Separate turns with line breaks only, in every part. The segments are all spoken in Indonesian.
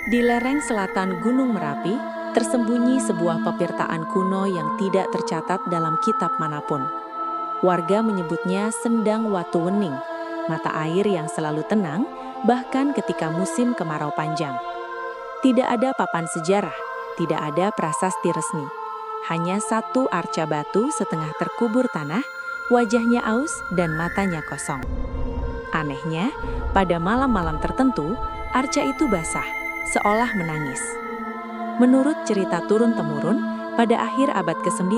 Di lereng selatan Gunung Merapi, tersembunyi sebuah petirtaan kuno yang tidak tercatat dalam kitab manapun. Warga menyebutnya Sendang Watu Wening, mata air yang selalu tenang, bahkan ketika musim kemarau panjang. Tidak ada papan sejarah, tidak ada prasasti resmi. Hanya satu arca batu setengah terkubur tanah, wajahnya aus dan matanya kosong. Anehnya, pada malam-malam tertentu, arca itu basah, seolah menangis. Menurut cerita turun-temurun, pada akhir abad ke-9,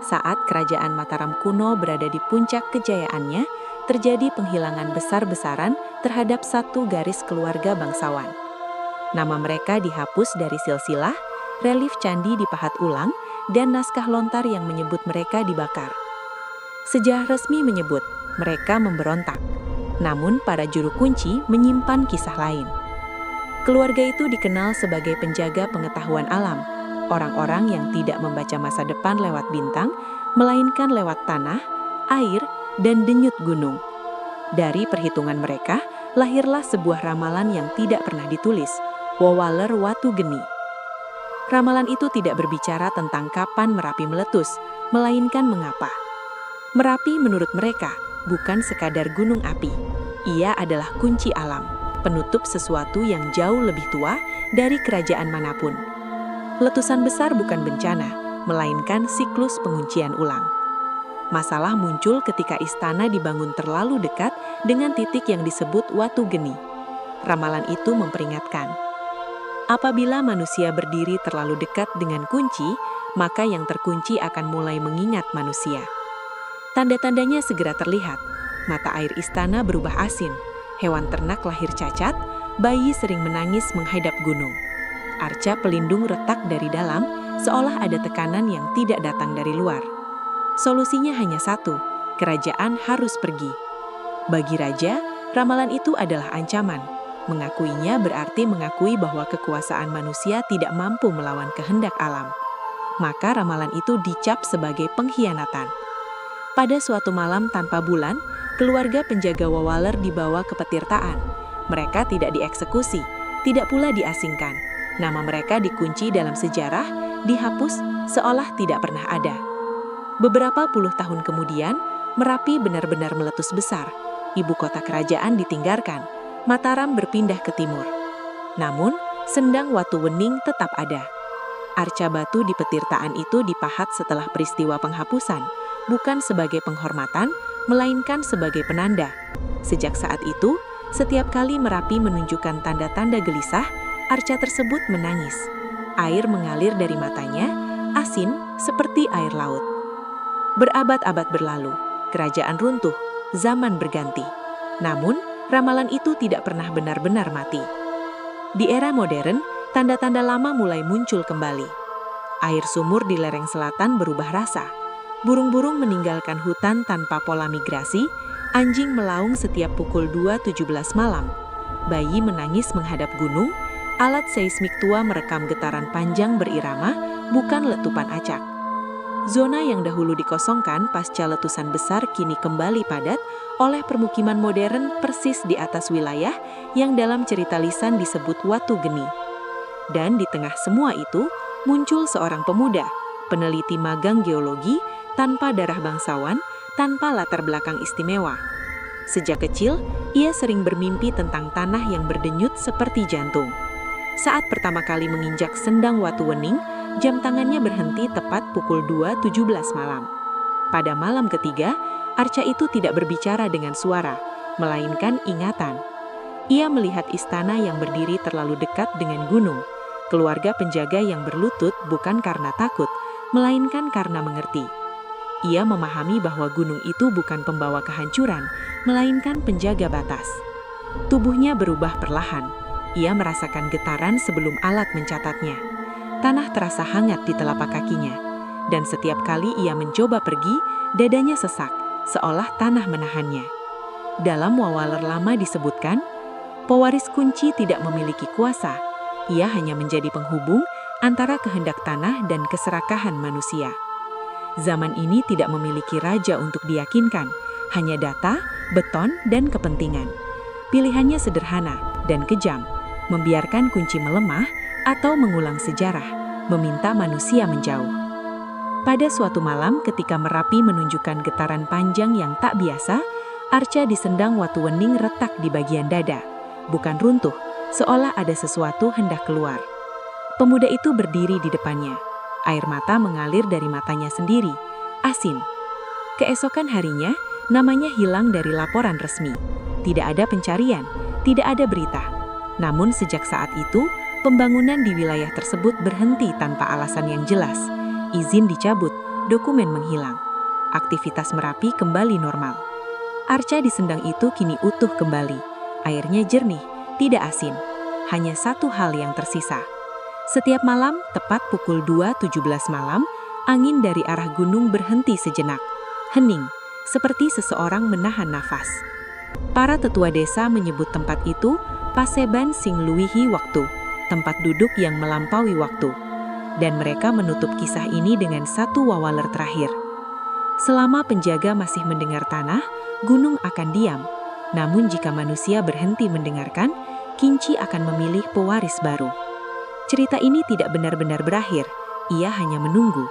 saat kerajaan Mataram kuno berada di puncak kejayaannya, terjadi penghilangan besar-besaran terhadap satu garis keluarga bangsawan. Nama mereka dihapus dari silsilah, relief candi dipahat ulang, dan naskah lontar yang menyebut mereka dibakar. Sejarah resmi menyebut mereka memberontak, namun para juru kunci menyimpan kisah lain. Keluarga itu dikenal sebagai penjaga pengetahuan alam, orang-orang yang tidak membaca masa depan lewat bintang, melainkan lewat tanah, air, dan denyut gunung. Dari perhitungan mereka, lahirlah sebuah ramalan yang tidak pernah ditulis, Wawaler Watu Geni. Ramalan itu tidak berbicara tentang kapan Merapi meletus, melainkan mengapa. Merapi menurut mereka bukan sekadar gunung api, ia adalah kunci alam, penutup sesuatu yang jauh lebih tua dari kerajaan manapun. Letusan besar bukan bencana, melainkan siklus penguncian ulang. Masalah muncul ketika istana dibangun terlalu dekat dengan titik yang disebut Watu Geni. Ramalan itu memperingatkan, apabila manusia berdiri terlalu dekat dengan kunci, maka yang terkunci akan mulai mengingat manusia. Tanda-tandanya segera terlihat. Mata air istana berubah asin, hewan ternak lahir cacat, bayi sering menangis menghadap gunung. Arca pelindung retak dari dalam, seolah ada tekanan yang tidak datang dari luar. Solusinya hanya satu, kerajaan harus pergi. Bagi raja, ramalan itu adalah ancaman. Mengakuinya berarti mengakui bahwa kekuasaan manusia tidak mampu melawan kehendak alam. Maka ramalan itu dicap sebagai pengkhianatan. Pada suatu malam tanpa bulan, keluarga penjaga Wawaler dibawa ke petirtaan. Mereka tidak dieksekusi, tidak pula diasingkan. Nama mereka dikunci dalam sejarah, dihapus seolah tidak pernah ada. Beberapa puluh tahun kemudian, Merapi benar-benar meletus besar. Ibu kota kerajaan ditinggalkan, Mataram berpindah ke timur. Namun, Sendang Watu Wening tetap ada. Arca batu di petirtaan itu dipahat setelah peristiwa penghapusan, bukan sebagai penghormatan, melainkan sebagai penanda. Sejak saat itu, setiap kali Merapi menunjukkan tanda-tanda gelisah, arca tersebut menangis. Air mengalir dari matanya, asin seperti air laut. Berabad-abad berlalu, kerajaan runtuh, zaman berganti. Namun, ramalan itu tidak pernah benar-benar mati. Di era modern, tanda-tanda lama mulai muncul kembali. Air sumur di lereng selatan berubah rasa. Burung-burung meninggalkan hutan tanpa pola migrasi, anjing melaung setiap pukul 2.17 malam. Bayi menangis menghadap gunung, alat seismik tua merekam getaran panjang berirama, bukan letupan acak. Zona yang dahulu dikosongkan pasca letusan besar kini kembali padat oleh permukiman modern persis di atas wilayah yang dalam cerita lisan disebut Watu Geni. Dan di tengah semua itu, muncul seorang pemuda, peneliti magang geologi, tanpa darah bangsawan, tanpa latar belakang istimewa. Sejak kecil, ia sering bermimpi tentang tanah yang berdenyut seperti jantung. Saat pertama kali menginjak Sendang Watu Wening, jam tangannya berhenti tepat pukul 2.17 malam. Pada malam ketiga, arca itu tidak berbicara dengan suara, melainkan ingatan. Ia melihat istana yang berdiri terlalu dekat dengan gunung, keluarga penjaga yang berlutut bukan karena takut, melainkan karena mengerti. Ia memahami bahwa gunung itu bukan pembawa kehancuran, melainkan penjaga batas. Tubuhnya berubah perlahan. Ia merasakan getaran sebelum alat mencatatnya. Tanah terasa hangat di telapak kakinya. Dan setiap kali ia mencoba pergi, dadanya sesak, seolah tanah menahannya. Dalam Wawaler lama disebutkan, pewaris kunci tidak memiliki kuasa. Ia hanya menjadi penghubung antara kehendak tanah dan keserakahan manusia. Zaman ini tidak memiliki raja untuk diyakinkan, hanya data, beton, dan kepentingan. Pilihannya sederhana dan kejam, membiarkan kunci melemah, atau mengulang sejarah, meminta manusia menjauh. Pada suatu malam ketika Merapi menunjukkan getaran panjang yang tak biasa, Arca disendang Watuwening retak di bagian dada. Bukan runtuh, seolah ada sesuatu hendak keluar. Pemuda itu berdiri di depannya. Air mata mengalir dari matanya sendiri. Asin. Keesokan harinya, namanya hilang dari laporan resmi. Tidak ada pencarian, tidak ada berita. Namun sejak saat itu, pembangunan di wilayah tersebut berhenti tanpa alasan yang jelas. Izin dicabut, dokumen menghilang. Aktivitas Merapi kembali normal. Arca disendang itu kini utuh kembali. Airnya jernih, tidak asin. Hanya satu hal yang tersisa. Setiap malam, tepat pukul 2.17 malam, angin dari arah gunung berhenti sejenak. Hening, seperti seseorang menahan nafas. Para tetua desa menyebut tempat itu Paseban Sing Luwihi Waktu, tempat duduk yang melampaui waktu. Dan mereka menutup kisah ini dengan satu wawaler terakhir. Selama penjaga masih mendengar tanah, gunung akan diam. Namun jika manusia berhenti mendengarkan, Kinci akan memilih pewaris baru. Cerita ini tidak benar-benar berakhir, ia hanya menunggu.